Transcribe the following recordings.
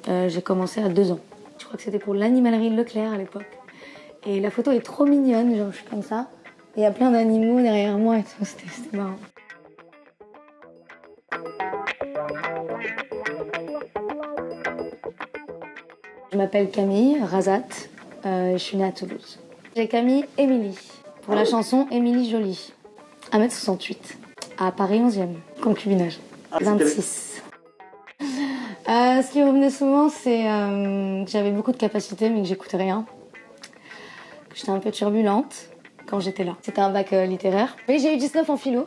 J'ai commencé à 2 ans. Je crois que c'était pour l'animalerie Leclerc à l'époque. Et la photo est trop mignonne, genre je suis comme ça. Il y a plein d'animaux derrière moi et tout, c'était marrant. Je m'appelle Camille Razat, je suis née à Toulouse. J'ai Camille Émilie, pour la chanson Émilie Jolie. 1m68, à Paris 11e, concubinage, 26. Ce qui revenait souvent, c'est que j'avais beaucoup de capacités mais que j'écoutais rien. Que j'étais un peu turbulente quand j'étais là. C'était un bac littéraire. Mais j'ai eu 19 en philo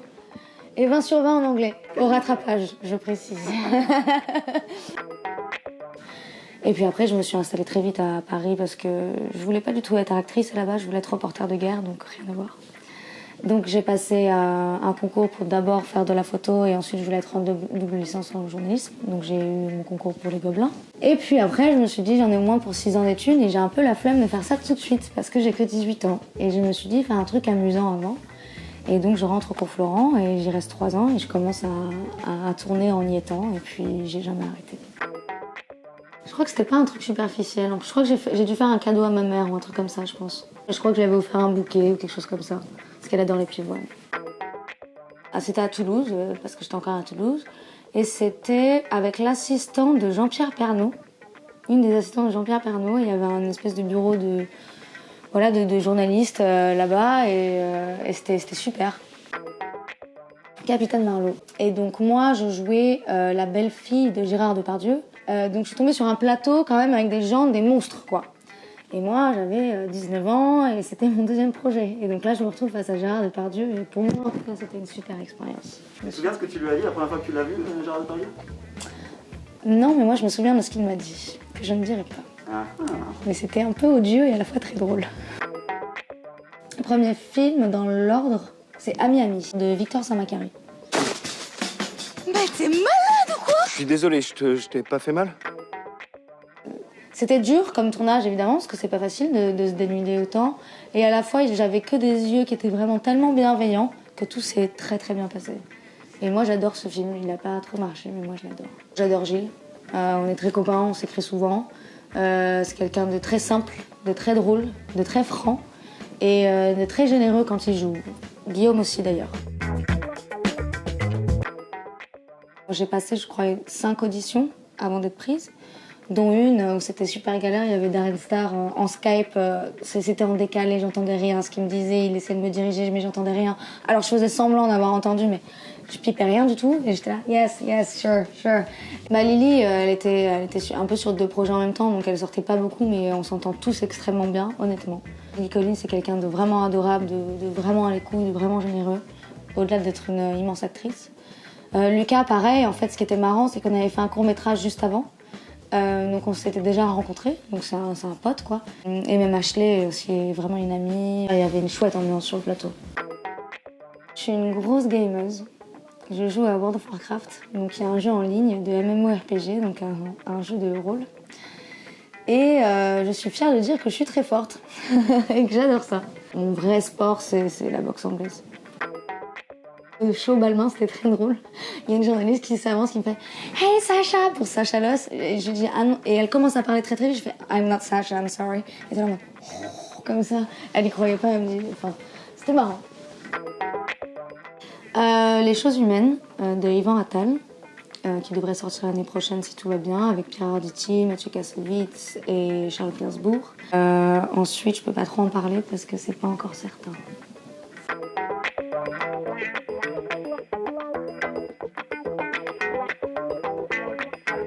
et 20 sur 20 en anglais, au rattrapage, je précise. Et puis après, je me suis installée très vite à Paris parce que je voulais pas du tout être actrice là-bas, je voulais être reporter de guerre, donc rien à voir. Donc j'ai passé un concours pour d'abord faire de la photo et ensuite je voulais être en double licence en journalisme. Donc j'ai eu mon concours pour les Gobelins. Et puis après, je me suis dit j'en ai au moins pour 6 ans d'études et j'ai un peu la flemme de faire ça tout de suite parce que j'ai que 18 ans. Et je me suis dit faire un truc amusant avant. Et donc je rentre au cours Florent et j'y reste 3 ans et je commence à tourner en y étant et puis j'ai jamais arrêté. Je crois que c'était pas un truc superficiel. Je crois que j'ai dû faire un cadeau à ma mère ou un truc comme ça, je pense. Je crois que je lui avais offert un bouquet ou quelque chose comme ça. Parce qu'elle adore les pivoines. Ah, c'était à Toulouse, parce que j'étais encore à Toulouse. Et c'était avec l'assistant de Jean-Pierre Pernaut. Une des assistantes de Jean-Pierre Pernaut. Il y avait un espèce de bureau de journalistes là-bas. Et c'était super. Capitaine Marlowe. Et donc moi, je jouais la belle-fille de Gérard Depardieu. Donc je suis tombée sur un plateau quand même avec des gens, des monstres quoi. Et moi j'avais 19 ans et c'était mon deuxième projet. Et donc là je me retrouve face à Gérard Depardieu et pour moi en tout cas c'était une super expérience. Tu te souviens ce que tu lui as dit la première fois que tu l'as vu, Gérard Depardieu? Non mais moi je me souviens de ce qu'il m'a dit, que je ne dirai pas. Mais c'était un peu odieux et à la fois très drôle. Le premier film dans l'ordre, c'est Ami Ami de Victor Saint-Macary. Mais t'es malade ou quoi? Je suis désolé, je t'ai pas fait mal? C'était dur comme tournage évidemment, parce que c'est pas facile de se dénuder autant. Et à la fois, j'avais que des yeux qui étaient vraiment tellement bienveillants que tout s'est très très bien passé. Et moi j'adore ce film, il a pas trop marché, mais moi je l'adore. J'adore Gilles, on est très copains, on s'écrit souvent. C'est quelqu'un de très simple, de très drôle, de très franc et de très généreux quand il joue. Guillaume aussi d'ailleurs. J'ai passé, je crois, 5 auditions avant d'être prise, dont une où c'était super galère. Il y avait Darren Star en Skype, c'était en décalé, j'entendais rien. Ce qu'il me disait, il essayait de me diriger, mais j'entendais rien. Alors je faisais semblant d'avoir entendu, mais je pipais rien du tout. Et j'étais là, yes, sure. Lily, elle était un peu sur 2 projets en même temps, donc elle sortait pas beaucoup, mais on s'entend tous extrêmement bien, honnêtement. Lily Collins, c'est quelqu'un de vraiment adorable, de vraiment à l'écoute, de vraiment généreux, au-delà d'être une immense actrice. Lucas, pareil, en fait, ce qui était marrant, c'est qu'on avait fait un court-métrage juste avant. Donc on s'était déjà rencontrés, donc c'est un pote, quoi. Et même Ashley, aussi, est vraiment une amie. Il y avait une chouette ambiance sur le plateau. Je suis une grosse gameuse. Je joue à World of Warcraft, donc il y a un jeu en ligne de MMORPG, donc un jeu de rôle. Et je suis fière de dire que je suis très forte et que j'adore ça. Mon vrai sport, c'est la boxe anglaise. Le show Balmain, c'était très drôle. Il y a une journaliste qui s'avance, qui me fait « Hey Sacha !» pour Sacha Loss. Et je dis « Ah non !» Et elle commence à parler très très vite. Je fais « I'm not Sacha, I'm sorry !» Et elle oh, comme ça. Elle y croyait pas, elle me dit... Enfin, c'était marrant. Les choses humaines de Yvan Attal, qui devrait sortir l'année prochaine si tout va bien, avec Pierre Arditi, Mathieu Kassovitz et Charles Gainsbourg. Ensuite, je peux pas trop en parler parce que c'est pas encore certain.